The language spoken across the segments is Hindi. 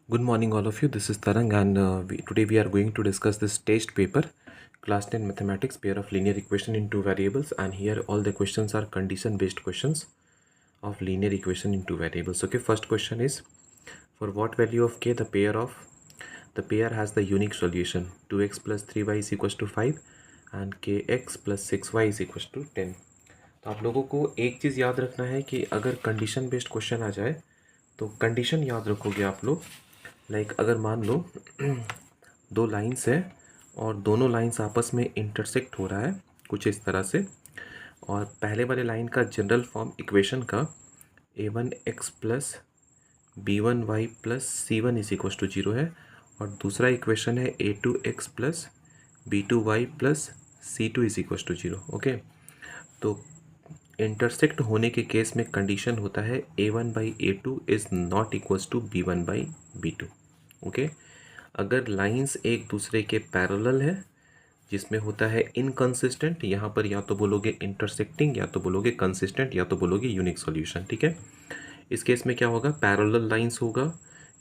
Good morning, all of you. This is Tarang, and today we are going to discuss this test paper, class 10 mathematics, pair of linear equation in two variables. And here all the questions are condition-based questions of linear equation in two variables. Okay, first question is, for what value of k the pair has the unique solution 2x plus 3y is equals to 5 and kx plus 6y is equals to 10. तो आप लोगों को एक चीज़ याद रखना है कि अगर कंडीशन बेस्ड क्वेश्चन आ जाए तो कंडीशन याद रखोगे आप लोग। लाइक अगर मान लो दो लाइंस है और दोनों लाइंस आपस में इंटरसेक्ट हो रहा है कुछ इस तरह से, और पहले वाले लाइन का जनरल फॉर्म इक्वेशन का a1x plus b1y plus c1 is equal to 0 है, और दूसरा इक्वेशन है a2x plus b2y plus c2 is equal to 0। Okay, तो इंटरसेक्ट होने के केस में कंडीशन होता है a1/a2 is not equals to b1/b2। Okay, अगर लाइंस एक दूसरे के पैरेलल है जिसमें होता है इनकंसिस्टेंट, यहाँ पर या तो बोलोगे इंटरसेक्टिंग, या तो बोलोगे कंसिस्टेंट, या तो बोलोगे यूनिक सॉल्यूशन। ठीक है, इस केस में क्या होगा, पैरेलल लाइंस होगा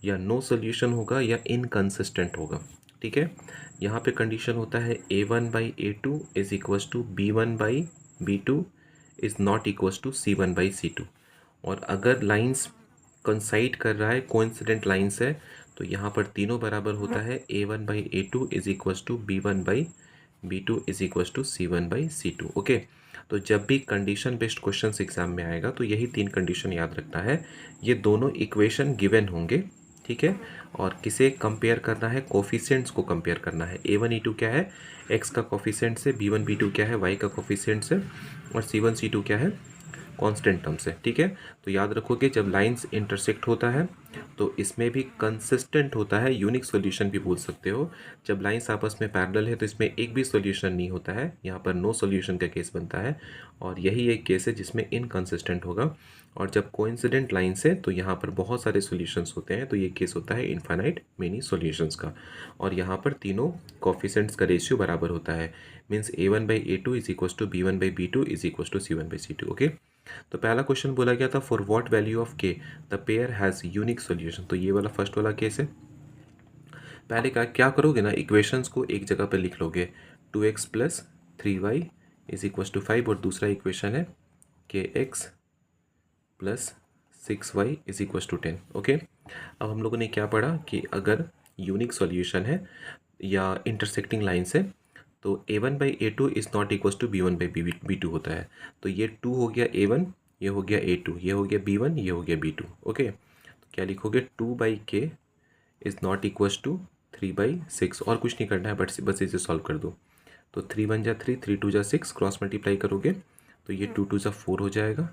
या नो सॉल्यूशन होगा या इनकंसिस्टेंट होगा। ठीक है, यहाँ पे कंडीशन होता है a1/a2 is equals to b1/b2 is not equals to c1/c2। और अगर लाइंस कंसाइड कर रहा है, कोइंसिडेंट लाइंस है, तो यहाँ पर तीनों बराबर होता है a1/a2 is equals to b1/b2 is equals to c1/c2। Okay, तो जब भी कंडीशन बेस्ड क्वेश्चंस एग्जाम में आएगा तो यही तीन कंडीशन याद रखना है। ये दोनों इक्वेशन गिवन होंगे, ठीक है, और किसे कंपेयर करना है, कोफिशिएंट्स को कंपेयर करना है। a1 a2 क्या है, x का कोफिशिएंट से, b1 b2 क्या है, y का कोफिशिएंट से, और c1 c2 क्या है, कांस्टेंट टर्म से। ठीक है, तो याद रखोगे जब लाइंस इंटरसेक्ट होता है तो इसमें भी कंसिस्टेंट होता है, यूनिक सॉल्यूशन भी बोल सकते हो। जब लाइंस आपस में पैरेलल है तो इसमें एक भी सॉल्यूशन नहीं होता है, यहाँ पर नो सॉल्यूशन का केस बनता है, और यही एक केस है जिसमें इनकंसिस्टेंट होगा। और जब कोइंसिडेंट लाइंस है तो यहाँ पर बहुत सारे सॉल्यूशंस होते हैं, तो ये केस होता है इनफाइनाइट मेनी सॉल्यूशंस का। और यहाँ पर तीनों कोफिशिएंट्स का रेशियो बराबर होता है, means a1/a2 is equal to b1/b2 is equal to c1/c2। Okay, तो पहला क्वेश्चन बोला गया था for what value of k the pair has unique solution. तो ये वाला फर्स्ट वाला केस है। पहले क्या करोगे ना, इक्वेशंस को एक जगह पर लिख लोगे, 2x plus 3y is equal to 5, और दूसरा इक्वेशन है kx plus 6y is equal to 10। Okay, अब हम लोगों ने क्या पढ़ा कि अगर यूनिक सॉल्यूशन है या इंटरसेक्टिंग लाइन्स है तो a1/a2 is not equal to b1/b2 होता है। तो ये 2 हो गया a1, ये हो गया a2, ये हो गया b1, ये हो गया b2। ओके, तो क्या लिखोगे, 2/k is not equal to 3/6, और कुछ नहीं करना है, बस इसे सॉल्व कर दो। तो 3 1 जा 3, 3 2 जा 6, क्रॉस मल्टीप्लाई करोगे तो ये 2 2 जा 4 हो जाएगा।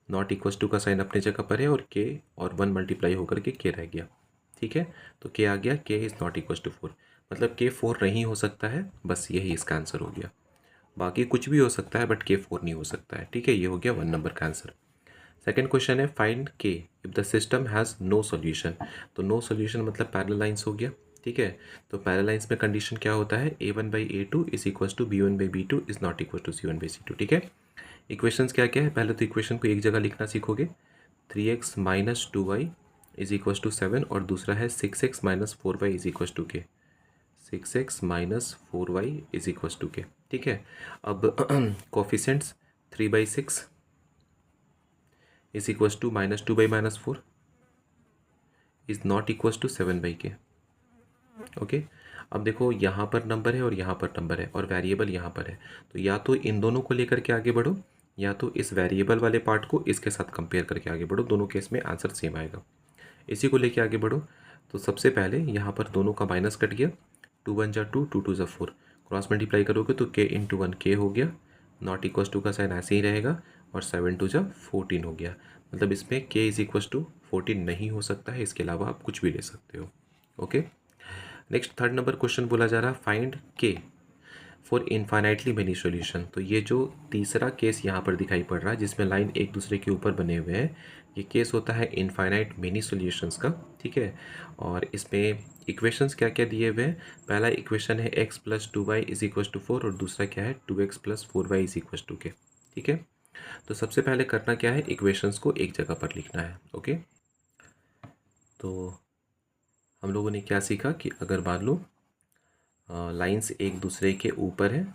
नॉट इक्वल टू का साइन अपने जगह पर है, और k और 1 मल्टीप्लाई होकर के k रह गया। ठीक है, तो k आ गया, k is not equal to 4, मतलब k 4 नहीं हो सकता है, बस यही इसका आंसर हो गया। बाकी कुछ भी हो सकता है बट k 4 नहीं हो सकता है। ठीक है, ये हो गया 1 नंबर का आंसर। सेकेंड क्वेश्चन है find k if the system has no solution. तो नो सॉल्यूशन मतलब पैरेलल लाइंस हो गया। ठीक है, तो पैरेलल लाइंस में कंडीशन क्या होता है, a1/a2 is equal to b1/b2 is not equal to c1/c2। ठीक है, इक्वेशंस क्या क्या है, पहले तो इक्वेशन को एक जगह लिखना सीखोगे, 3x minus 2y is equal to 7, और दूसरा है 6x minus 4y is equal to k, 6x minus 4y is equal to k। ठीक है, अब coefficients 3/6 is equal to -2/-4 is not equal to 7/k। Okay, अब देखो यहाँ पर नंबर है और यहाँ पर नंबर है और वेरिएबल यहाँ पर है, तो या तो इन दोनों को लेकर के आगे बढ़ो या तो इस वेरिएबल वाले पार्ट को इसके साथ कंपेयर करके आगे बढ़ो, दोनों केस में आंसर सेम आएगा। इसी को लेके आगे बढ़ो, तो सबसे पहले यहाँ पर दोनों का माइनस कट गया, 2 1 जा 2, 2 2 जा 4, क्रॉस मल्टीप्लाई करोगे तो k इंटू 1 k हो गया, नॉट इक्वल टू का साइन ऐसे ही रहेगा, और 7 2 जा 14 हो गया। मतलब इसमें k इज इक्वल टू 14 नहीं हो सकता है, इसके अलावा आप कुछ भी ले सकते हो। Okay, next third number question बोला जा रहा है find k for infinitely many solution. तो ये जो तीसरा केस यहाँ पर दिखाई पड़ रहा है जिसमें लाइन एक दूसरे के ऊपर बने हुए हैं, ये केस होता है इनफाइनाइट मेनी सॉल्यूशंस का। ठीक है, और इसमें इक्वेशंस क्या क्या दिए हुए हैं, पहला इक्वेशन है x plus 2y is equal to 4, और दूसरा क्या है 2x plus 4y is equal to k। ठीक है, तो सबसे पहले करना क्या है, इक्वेशंस को एक जगह पर लिखना है। ओके, तो हम लोगों ने क्या सीखा कि अगर मान लो लाइंस एक दूसरे के ऊपर है,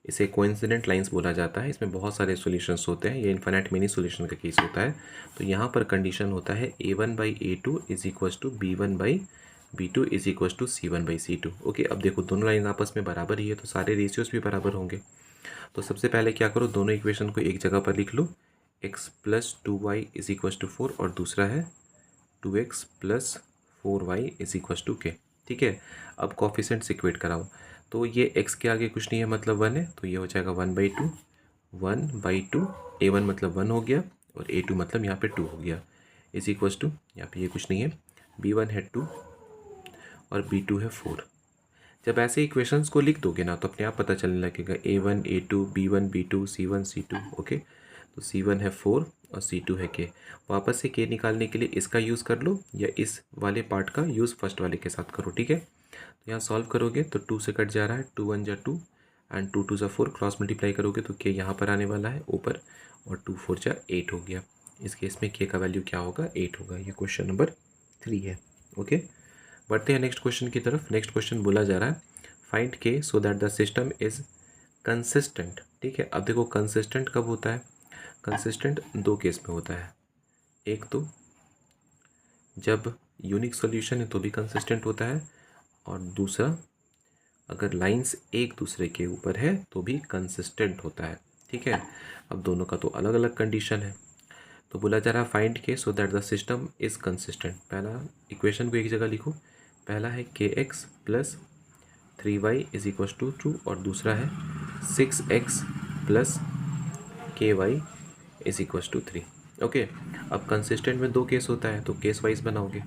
इसे कोइंसिडेंट लाइंस बोला जाता है। इसमें बहुत सारे सॉल्यूशंस होते हैं, ये इन्फिनिट मिनी सॉल्यूशन का केस होता है। तो यहाँ पर कंडीशन होता है a1/a2 is equal to b1/b2 is equal to c1/c2। Okay, अब देखो दोनों लाइन आपस में बराबर ही है तो सारे रेशियोज भी बराबर होंगे। तो सबसे पहले क्या करो, दोनों इक्वेशन को एक जगह पर लिख लो, x plus 2y is equal to 4 और दूसरा है 2x plus 4y is equal to k। ठीक है, अब कोफिशिएंट्स इक्वेट कराओ। तो ये x के आगे कुछ नहीं है मतलब 1 है, तो ये हो जाएगा 1/2, 1/2, a1 मतलब 1 हो गया और a2 मतलब यहाँ पे 2 हो गया, इज इक्वल टू यहाँ पे ये कुछ नहीं है, b1 है 2 और b2 है 4। जब ऐसे इक्वेशंस को लिख दोगे ना तो अपने आप पता चलने लगेगा a1 a2 b1 b2 c1 c2। Okay, तो c1 है 4 और c2 है k। वापस से k निकालने के लिए इसका यूज़ कर लो या इस वाले पार्ट का यूज़ फर्स्ट वाले के साथ करो। ठीक है, तो यहाँ सॉल्व करोगे तो 2 से कट जा रहा है, 2 1 जा 2 एंड 2 2 जा 4, क्रॉस मल्टीप्लाई करोगे तो k यहाँ पर आने वाला है ऊपर और 2 4 जा 8 हो गया। इस केस में k का वैल्यू क्या होगा, 8 होगा। ये क्वेश्चन नंबर 3 है। ओके, बढ़ते हैं नेक्स्ट क्वेश्चन की तरफ। नेक्स्ट क्वेश्चन बोला जा रहा है find K so that the system is consistent. ठीक है, अब देखो कंसिस्टेंट कब होता है, कंसिस्टेंट दो केस में होता है। एक तो जब यूनिक सॉल्यूशन है तो भी कंसिस्टेंट होता है, और दूसरा अगर लाइंस एक दूसरे के ऊपर है तो भी कंसिस्टेंट होता है। ठीक है, अब दोनों का तो अलग अलग कंडीशन है। तो बोला जा रहा है find K so that the system is consistent. पहला इक्वेशन को एक जगह लिखो, पहला है kx plus 3y is equal to 2 और दूसरा है 6x plus ky is equal to 3। Okay, अब कंसिस्टेंट में दो केस होता है तो केस वाइज बनाओगे।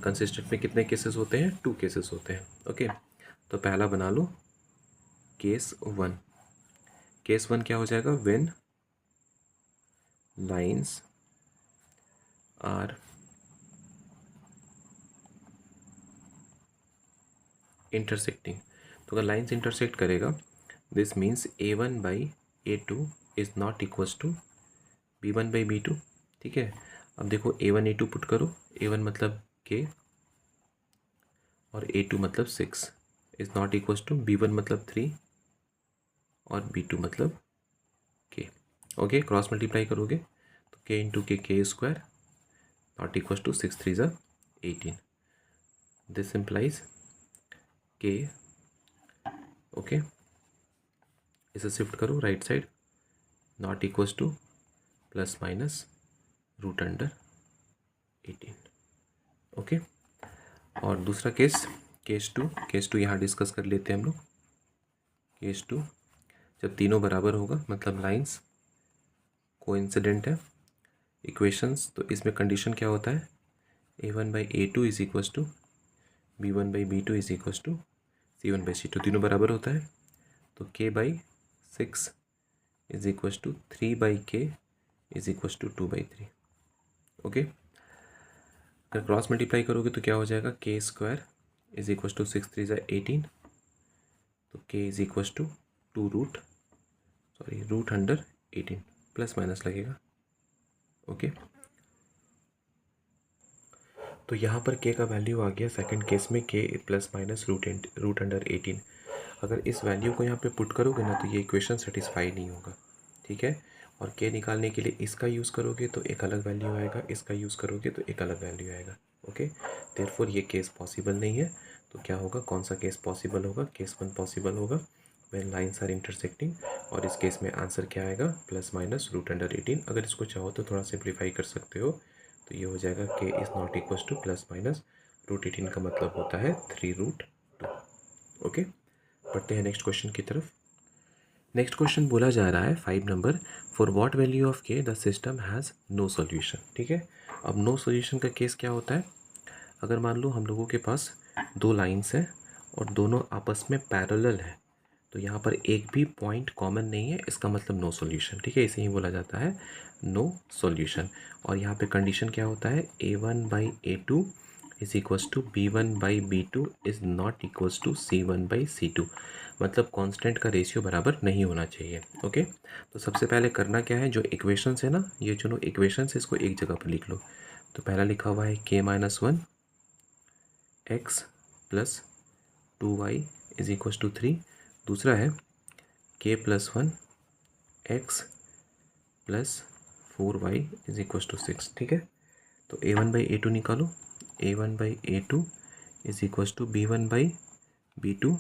कंसिस्टेंट में कितने केसेस होते हैं, 2 केसेस होते हैं। ओके, तो पहला बना लो केस 1। केस 1 क्या हो जाएगा, व्हेन लाइंस आर इंटरसेक्टिंग। तो अगर लाइंस इंटरसेक्ट करेगा this means a1/a2 is not equals to b1/b2। ठीक है, अब देखो a1 a2 पुट करो, a1 मतलब k और a2 मतलब 6 is not equals to b1 मतलब 3 और b2 मतलब k। ओके, क्रॉस मल्टीप्लाई करोगे तो k into k square not equals to 6 3 ज़ा 18। This implies k। ओके, इसे शिफ्ट करो right side, not equals to plus minus root under 18। Okay, और दूसरा केस टू यहाँ डिस्कस कर लेते हैं हम लोग। केस 2 जब तीनों बराबर होगा मतलब लाइंस कोइंसिडेंट है इक्वेशंस, तो इसमें कंडीशन क्या होता है, a1/a2 is equals to b1/b2 is equals to c1/c2। तीनों बराबर होता है तो k/6 is equals to 3/k is equals to 2/3। Okay, अगर क्रॉस मल्टीप्लाई करोगे तो क्या हो जाएगा, k square is equals to 6 3 ज़ा 18, तो k is equals to root under 18, plus minus लगेगा। ओके, तो यहाँ पर k का वैल्यू आ गया सेकंड केस में k plus minus root under 18। अगर इस वैल्यू को यहाँ पे पुट करोगे ना तो ये इक्वेशन सेटिस्फाई नहीं होगा। ठीक है, और k निकालने के लिए इसका यूज़ करोगे तो एक अलग वैल्यू आएगा, इसका यूज़ करोगे तो एक अलग वैल्यू आएगा। ओके, देयरफॉर ये केस पॉसिबल नहीं है। तो क्या होगा, कौन सा केस पॉसिबल होगा, केस 1 पॉसिबल होगा व्हेन लाइंस आर इंटरसेक्टिंग, और इस केस में आंसर क्या आएगा, प्लस माइनस रूट अंडर 18। अगर इसको चाहो तो थोड़ा सिंप्लीफाई कर सकते हो, तो ये हो जाएगा k is not equal to plus minus root 18 का मतलब होता है 3√2। ओके, बढ़ते हैं नेक्स्ट क्वेश्चन की तरफ। नेक्स्ट क्वेश्चन बोला जा रहा है 5 number, for what value of k the system has no solution. ठीक है, अब नो सॉल्यूशन का केस क्या होता है, अगर मान लो हम लोगों के पास दो लाइंस हैं और दोनों आपस में पैरेलल है, तो यहाँ पर एक भी पॉइंट कॉमन नहीं है, इसका मतलब नो सॉल्यूशन। ठीक है, इसे ही बोला जाता है नो सॉल्यूशन। और यहाँ पे कंडीशन क्या होता है, a1/a2 is equals to b1/b2 is not equals to c1/c2, मतलब कांस्टेंट का रेशियो बराबर नहीं होना चाहिए। ओके, तो सबसे पहले करना क्या है, जो इक्वेशंस है ना, ये जो इक्वेशंस है इसको एक जगह पर लिख लो। तो पहला लिखा हुआ है k-1 x plus 2y is equal to 3। दूसरा है k plus 1 x plus 4y is equal to 6। ठीक है, तो a1 बाई a2 निकालो। a1 by a2 is equal to b1 by b2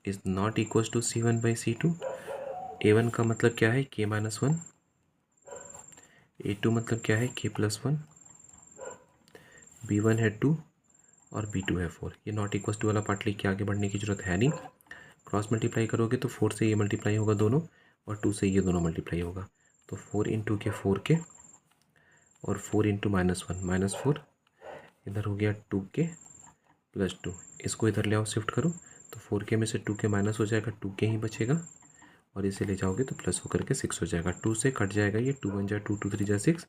is not equal to c1 by c2। a1 का मतलब क्या है k माइनस 1, a2 मतलब क्या है k प्लस 1, b1 है 2 और b2 है 4। ये नॉट इक्वल टू वाला पार्ट लिख के आगे बढ़ने की जरूरत है नहीं। क्रॉस मल्टीप्लाई करोगे तो 4 से ये मल्टीप्लाई होगा दोनों, और 2 से ये दोनों मल्टीप्लाई होगा। तो 4 इंटू के 4 और 4 इंटू -1 -4, इधर हो गया 2 प्लस 2। इसको इधर ले आओ, शिफ्ट करो, तो 4 में से 2 माइनस हो जाएगा, 2 ही बचेगा, और इसे ले जाओगे तो प्लस होकर के 6 हो जाएगा। 2 से कट जाएगा ये, 2 1 जा 2, 2 3 जा 6,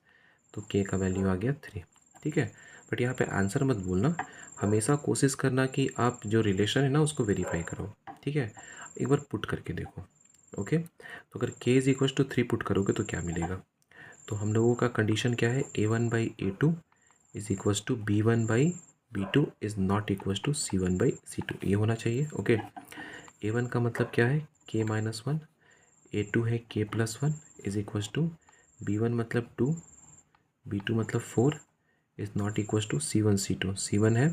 तो k का वैल्यू आ गया 3। ठीक है, बट यहाँ पे आंसर मत बोलना, हमेशा कोशिश करना कि आप जो रिलेशन है ना उसको वेरीफाई करो। ठीक है, एक बार पुट करके देखो। ओके, तो अगर k is equal to 3 put करोगे तो क्या मिलेगा? तो हम लोगों का कंडीशन क्या है, a1 by a2 is equal to b1 by b2 is not equal to c1 by c2, ये होना चाहिए। ओके, a1 का मतलब क्या है k माइनस 1, a2 है k plus 1 is equal to b1 मतलब 2, b2 मतलब 4 is not equal to c1 c2। c1 है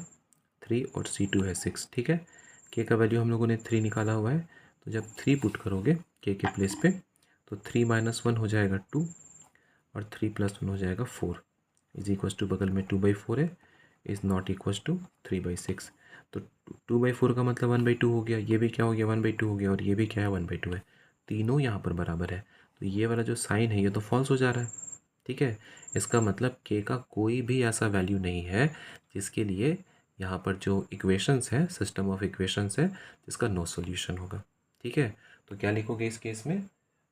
3 और c2 है 6। ठीक है, k का वैल्यू हम लोगों ने 3 निकाला हुआ है, तो जब 3 पुट करोगे k के प्लेस पे, तो 3 माइनस 1 हो जाएगा 2 और 3 प्लस 1 हो जाएगा 4 इज इक्वल टू, बगल में 2/4 है, इज़ नॉट इक्वल टू 3/6। तो 2/4 का मतलब 1/2 हो गया, ये भी क्या हो गया 1/2 हो गया, और ये भी क्या है 1/2 है, तीनों यहाँ पर बराबर है। तो ये वाला जो साइन है ये तो फॉल्स हो जा रहा है। ठीक है, इसका मतलब k का कोई भी ऐसा वैल्यू नहीं है जिसके लिए यहाँ पर जो इक्वेशंस है, सिस्टम ऑफ इक्वेशंस है, जिसका नो सॉल्यूशन होगा। ठीक है, तो क्या लिखोगे इस केस में,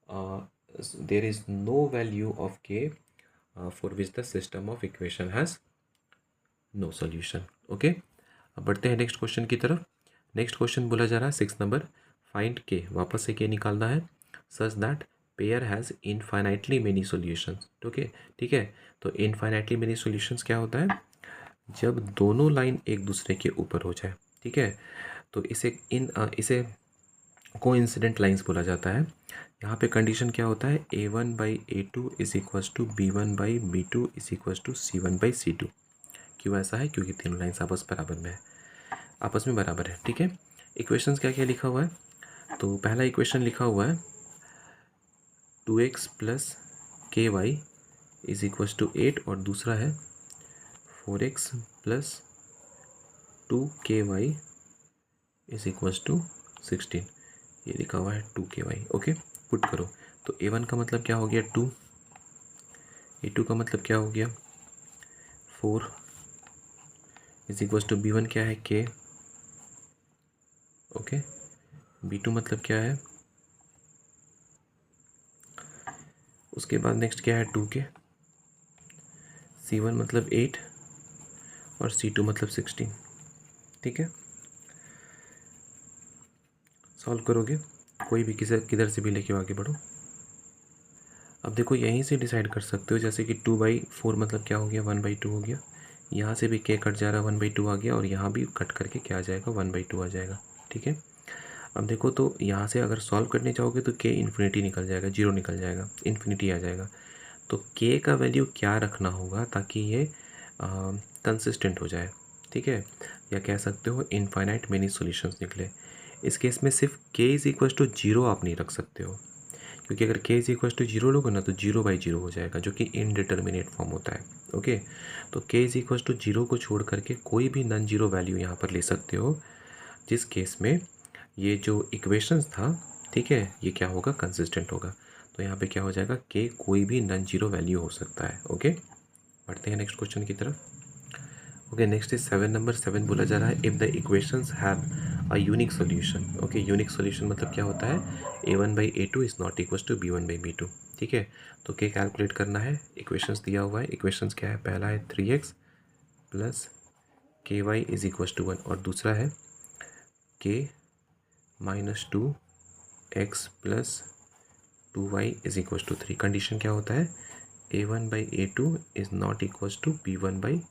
there is no value of k for which the system of equation has no solution. Okay, अब बढ़ते हैं नेक्स्ट क्वेश्चन की तरफ। नेक्स्ट क्वेश्चन बोला जा रहा है 6 नंबर, फाइंड k, वापस से k निकालना है, such that pair has infinitely many solutions. Okay, ठीक है, तो इनफाइनाइटली मेनी सॉल्यूशंस क्या होता है, जब दोनों लाइन एक दूसरे के ऊपर हो जाए। ठीक है, तो इसे कोइंसिडेंट लाइंस बोला जाता है। यहाँ पे कंडीशन क्या होता है, a1 by a2 is equal to b1 by b2 is equal to c1 by c2। क्यों ऐसा है, क्योंकि तीनों लाइंस आपस में बराबर है। ठीक है, इक्वेशंस क्या क्या लिखा हुआ है, तो पहला इक्वेशन लिखा हुआ है 2x प्लस के वाई इज इक्वल टू 8, और दूसरा है 4x plus 2ky is equal to 16। ये लिखा हुआ है 2ky। ओके, पुट करो, तो a1 का मतलब क्या हो गया 2, a2 का मतलब क्या हो गया 4 इज इक्वल टू b1 क्या है k, ओके, b2 मतलब क्या है, उसके बाद नेक्स्ट क्या है 2k, c1 मतलब 8 और c2 मतलब 16। ठीक है, सॉल्व करोगे, कोई भी किधर से भी लेके आगे बढ़ो। अब देखो यहीं से डिसाइड कर सकते हो, जैसे कि 2/4 मतलब क्या हो गया 1/2 हो गया, यहाँ से भी k कट जा रहा है 1/2 आ गया, और यहाँ भी कट करके क्या आ जाएगा 1/2 आ जाएगा। ठीक है, अब देखो तो यहाँ से अगर सॉल्व करने चाहोगे तो k इन्फिनिटी निकल जाएगा, 0 निकल जाएगा, इन्फिनिटी आ जाएगा। तो k का वैल्यू क्या रखना होगा ताकि ये कंसिस्टेंट हो जाए। ठीक है, या कह सकते हो इनफाइनाइट मेनी सॉल्यूशंस निकले। इस केस में सिर्फ k इज इक्वल टू 0 आप नहीं रख सकते हो, क्योंकि अगर k इज इक्वल टू 0 लोगे ना तो 0/0 हो जाएगा, जो कि इनडिटर्मिनेट फॉर्म होता है। ओके, तो k इज इक्वल टू 0 को छोड़ करके कोई भी नॉन जीरो वैल्यू यहाँ पर ले सकते हो, जिस केस में ये जो इक्वेशंस था, ठीक है, ये क्या होगा कंसिस्टेंट होगा। तो यहाँ पे क्या हो जाएगा, k कोई भी नॉन जीरो वैल्यू हो सकता है। ओके, बढ़ते हैं नेक्स्ट क्वेश्चन की तरफ। ओके, नेक्स्ट इज 7 नंबर 7 बोला जा रहा है if the equations have a unique solution. Okay, unique solution मतलब क्या होता है, a1 by a2 is not equal to b1 by b2। ठीक है, तो k कैलकुलेट करना है, इक्वेशंस दिया हुआ है, इक्वेशंस क्या है, पहला है 3x plus ky is equal to 1, और दूसरा है k minus 2x plus 2y is equal to 3। Condition क्या होता है, a1 by a2 is not equal to b1 by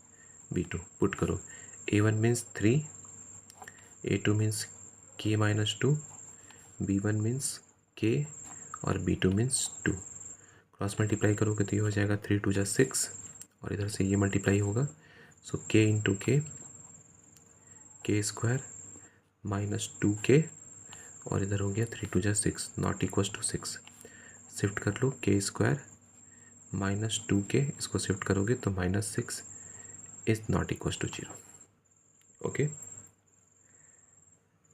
b2। Put करो, A1 means 3, A2 means K minus 2, B1 means K और B2 मीन्स 2। क्रॉस मल्टीप्लाई करोगे तो ये हो जाएगा 3 2 जा 6 और इधर से ये मल्टीप्लाई होगा। सो K into K square minus 2K और इधर हो गया 3 2 जा 6 नॉट इक्वल्स टू 6। शिफ्ट कर लो K स्क्वायर माइनस 2K, इसको शिफ्ट करोगे तो minus 6 is not equals to 0। Okay,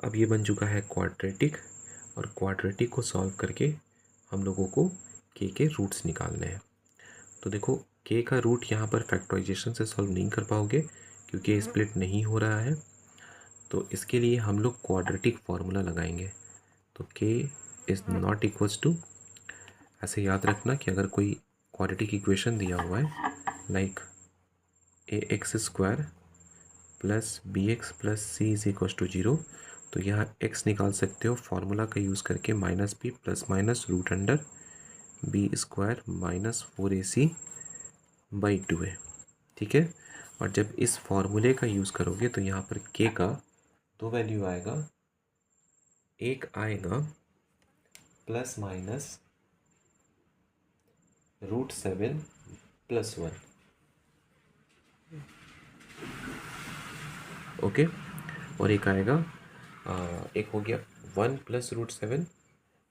अब ये बन चुका है क्वाड्रेटिक और क्वाड्रेटिक को सॉल्व करके हम लोगों को K के रूट्स निकालने हैं। तो देखो K का रूट यहाँ पर फैक्टराइजेशन से सॉल्व नहीं कर पाओगे क्योंकि स्प्लिट नहीं हो रहा है, तो इसके लिए हम लोग क्वाड्रेटिक फार्मूला लगाएंगे। तो K is not equals to, ऐसे याद रखना कि अगर कोई क्वाड्रेटिक इक्वेशन दिया हुआ है like ax square plus B X plus C is equals to 0, तो यहाँ x निकाल सकते हो फार्मूला का यूज़ करके minus B plus minus root under B square minus 4ac by 2 है। ठीक है, और जब इस फार्मूले का यूज़ करोगे तो यहाँ पर k का दो वैल्यू आएगा, एक आएगा प्लस माइनस √7 + 1। ओके, और एक आएगा एक हो गया 1 + √7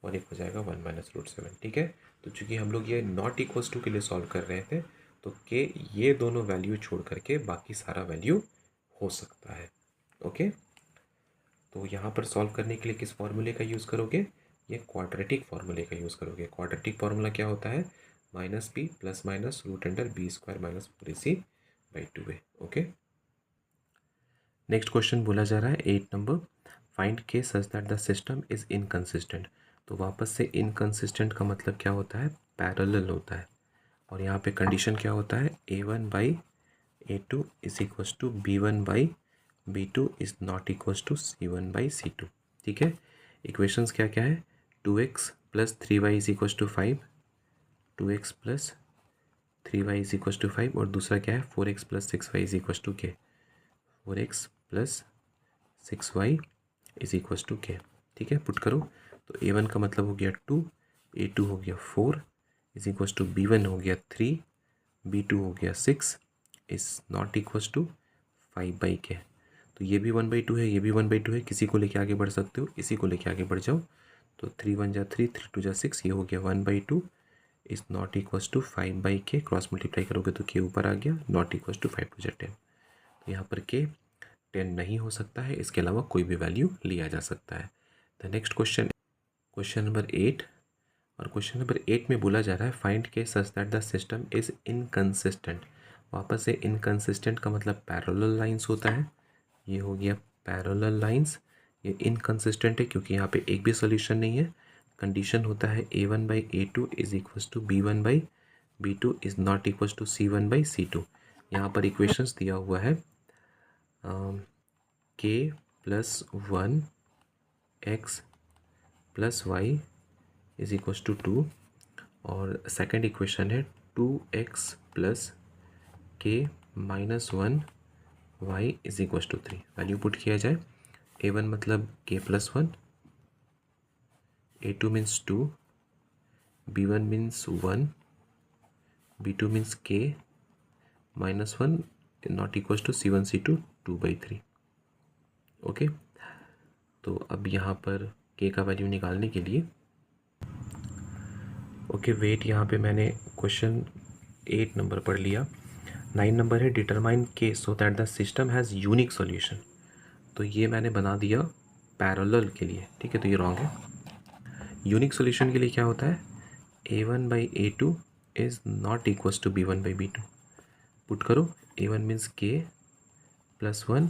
और एक हो जाएगा 1 - √7। ठीक है, तो चूंकि हम लोग ये नॉट इक्वल्स टू के लिए सॉल्व कर रहे थे तो के ये दोनों वैल्यू छोड़ करके बाकी सारा वैल्यू हो सकता है। ओके, तो यहाँ पर सॉल्व करने के लिए किस फार्मूले का यूज़ करोगे, ये क्वाड्रेटिक फार्मूले का यूज़ करोगे। क्वाड्रेटिक फार्मूला क्या होता है, minus B plus minus root under B square minus 4ac by 2 है। ओके, नेक्स्ट क्वेश्चन बोला जा रहा है 8 नंबर, फाइंड के such that the system is inconsistent. तो वापस से इनकंसिस्टेंट का मतलब क्या होता है, पैरेलल होता है, और यहाँ पे कंडीशन क्या होता है, a1/a2 is equals to b1/b2 is not equals to c1/c2। ठीक है, इक्वेशंस क्या क्या है, 2x + 3y is equals to 5, 2x + 3y is equals to 5, और दूसरा क्या है 4x + 6y is equals to k, 4x + 6y is equals to k। ठीक है, पुट करो तो a1 का मतलब हो गया 2, a2 हो गया 4 इज इक्वल्स टू b1 हो गया 3, b2 हो गया 6 is not equals to 5/k। तो ये भी 1/2 है, ये भी 1/2 है, किसी को लेके आगे बढ़ सकते हो, इसी को लेके आगे बढ़ जाओ। तो 3 1 जा 3, 3 2 जा 6, ये हो गया 1/2 is not equals to 5/k। Cross multiply करोगे तो k ऊपर आ गया, नॉट इक्वल्स टू 5 2 जा 10। तो यहाँ पर k 10 नहीं हो सकता है, इसके अलावा कोई भी वैल्यू लिया जा सकता है। The next question, question number 8, और क्वेश्चन नंबर 8 में बोला जा रहा है फाइंड के such that the system is inconsistent. वापस से इनकंसिस्टेंट का मतलब पैरेलल लाइंस होता है, ये हो गया पैरेलल लाइंस। ये इनकंसिस्टेंट है क्योंकि यहाँ पे एक भी सोल्यूशन नहीं है। कंडीशन होता है a1/a2 is equals to b1/b2 is not equals to c1/c2। यहाँ पर इक्वेशंस दिया हुआ है k + 1 x + y is equals to 2, और सेकंड इक्वेशन है 2x + k - 1 y is equals to 3। Value put किया जाए, a1 मतलब k + 1, a2 means 2, b1 means 1, b2 means k - 1 not equals to c1 c2 2/3। Okay, तो अब यहाँ पर k का वैल्यू निकालने के लिए वेट, यहाँ पे मैंने क्वेश्चन 8 नंबर पढ़ लिया। 9 नंबर है डिटरमाइन के so that the system has unique solution. तो ये मैंने बना दिया पैरेलल के लिए, ठीक है, तो ये रॉन्ग है। यूनिक सॉल्यूशन के लिए क्या होता है, a1/a2 is not equals to b1/b2। Put करो, a1 means k + 1,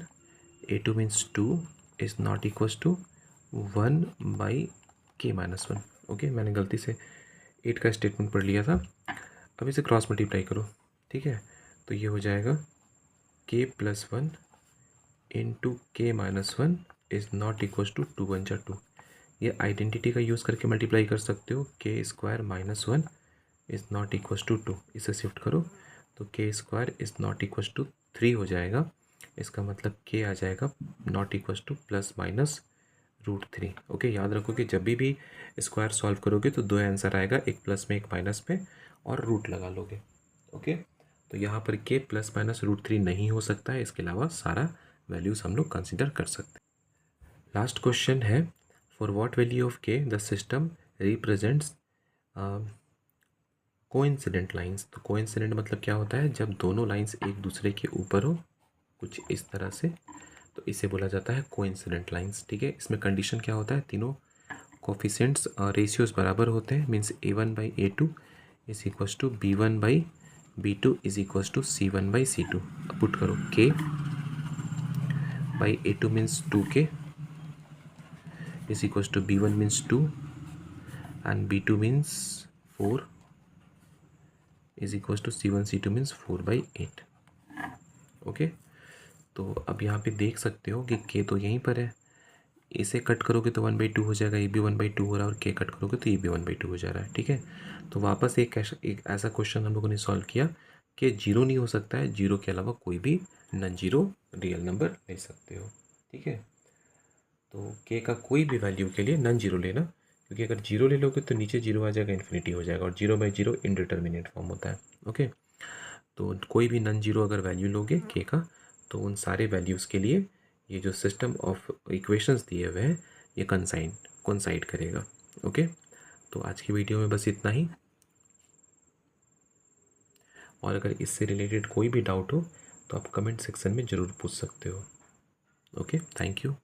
a2 means 2 is not equals to 1/k - 1। Okay, मैंने गलती से 8 का स्टेटमेंट पढ़ लिया था। अब इसे क्रॉस मल्टीप्लाई करो, ठीक है, तो ये हो जाएगा k + 1 into k - 1 is not equals to 2 1 जा 2। ये आइडेंटिटी का यूज़ करके मल्टीप्लाई कर सकते हो, k² - 1 is not equals to 2। इसे शिफ्ट करो तो k² is not equals to 3 हो जाएगा, इसका मतलब k आ जाएगा not equal to plus minus √3। Okay, याद रखो कि जब भी स्क्वायर सॉल्व करोगे तो दो आंसर आएगा, एक प्लस में एक माइनस में, और रूट लगा लोगे। ओके, तो यहाँ पर k प्लस माइनस √3 नहीं हो सकता है, इसके अलावा सारा वैल्यूज हम लोग कंसिडर कर सकते हैं। लास्ट क्वेश्चन है, for what value of k the system represents coincident lines. तो कोइंसिडेंट मतलब क्या होता है, जब दोनों लाइंस एक दूसरे के ऊपर हो, कुछ इस तरह से, तो इसे बोला जाता है कोइंसिडेंट लाइंस। ठीक है, इसमें कंडीशन क्या होता है, तीनों कोफिशिएंट्स रेशियोज बराबर होते हैं, means a1/a2 is equals to b1/b2 is equals to c1/c2। Put करो k/a2 means 2k is equals to b1 means 2 and b2 means 4 is equals to c1/c2 means 4/8। Okay, तो अब यहाँ पे देख सकते हो कि k तो यहीं पर है, इसे कट करोगे तो 1/2 हो जाएगा, ये भी 1/2 हो रहा है, और k कट करोगे तो ये भी 1/2 हो जा रहा है। ठीक है, तो वापस एक ऐसा क्वेश्चन हम लोगों ने सॉल्व किया कि जीरो नहीं हो सकता है, जीरो के अलावा कोई भी नॉन जीरो रियल नंबर ले सकते हो। ठीक है, तो k का कोई भी वैल्यू के लिए नॉन जीरो लेना, क्योंकि अगर जीरो ले लोगे तो नीचे जीरो आ जाएगा, इन्फिनिटी हो जाएगा, और 0/0 इनडिटर्मिनेट फॉर्म होता है। ओके, तो कोई भी नॉन जीरो अगर वैल्यू लोगे k का, तो उन सारे वैल्यूज़ के लिए ये जो सिस्टम ऑफ इक्वेशंस दिए हुए हैं ये कोइंसाइड करेगा। ओके, तो आज की वीडियो में बस इतना ही, और अगर इससे रिलेटेड कोई भी डाउट हो तो आप कमेंट सेक्शन में ज़रूर पूछ सकते हो। Okay, thank you.